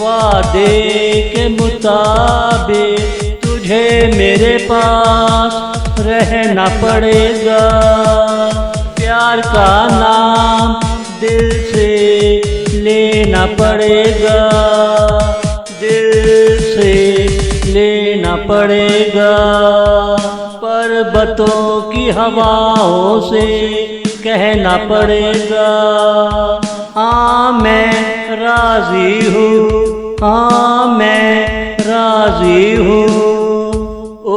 वादे के मुताबिक तुझे मेरे पास रहना पड़ेगा। प्यार का नाम दिल से लेना पड़ेगा, दिल से लेना पड़ेगा। पर्वतों की हवाओं से कहना पड़ेगा, हाँ मैं राजी हूँ, हाँ मैं राजी हूँ। ओ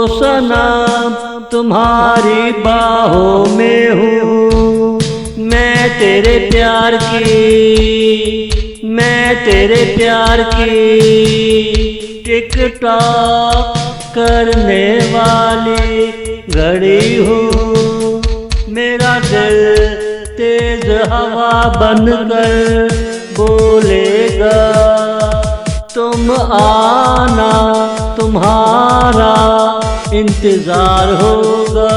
सनम तुम्हारी बाहों में हूँ, मैं तेरे प्यार की, मैं तेरे प्यार की टिक टॉक करने वाली घड़ी हूँ। मेरा दिल तेज हवा बनकर बोलेगा, तुम आना तुम्हारा इंतजार होगा,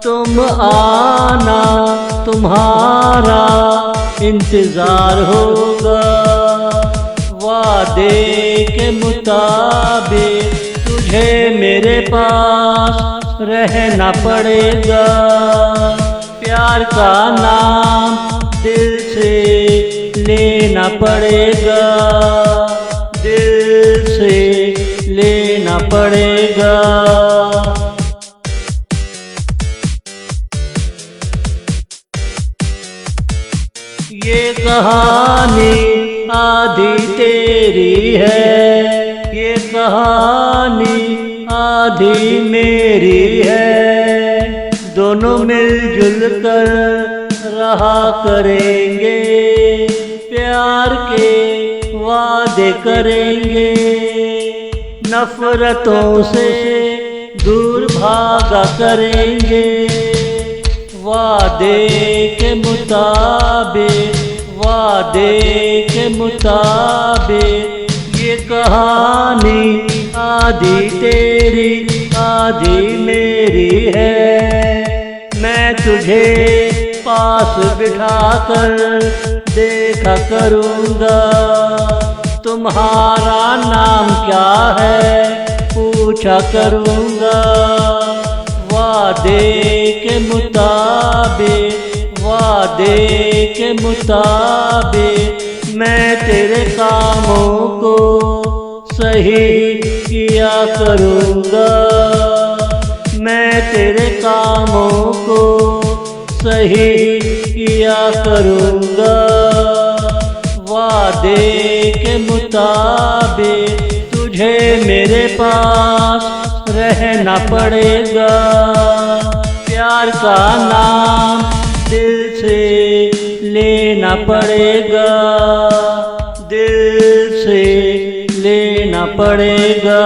तुम आना तुम्हारा इंतजार होगा। वादे के मुताबिक तुझे मेरे पास रहना पड़ेगा। प्यार का नाम दिल से लेना पड़ेगा, दिल से लेना पड़ेगा। ये कहानी आधी तेरी है, ये कहानी आधी मेरी है। दोनों मिलजुल कर रहा करेंगे, प्यार के वादे करेंगे। नफरतों से दूर भागा करेंगे। वादे के मुताबिक, वादे के मुताबिक ये कहानी आधी तेरी आधी मेरी है। मैं तुझे पास बिठाकर देखा करूँगा, तुम्हारा नाम क्या है पूछा करूँगा। वादे के मुताबिक, वादे के मुताबिक मैं तेरे कामों को सही किया करूँगा, मैं तेरे कामों को सही किया करूँगा। वादे के मुताबिक तुझे मेरे पास रहना पड़ेगा। प्यार का नाम दिल से लेना पड़ेगा, दिल से लेना पड़ेगा।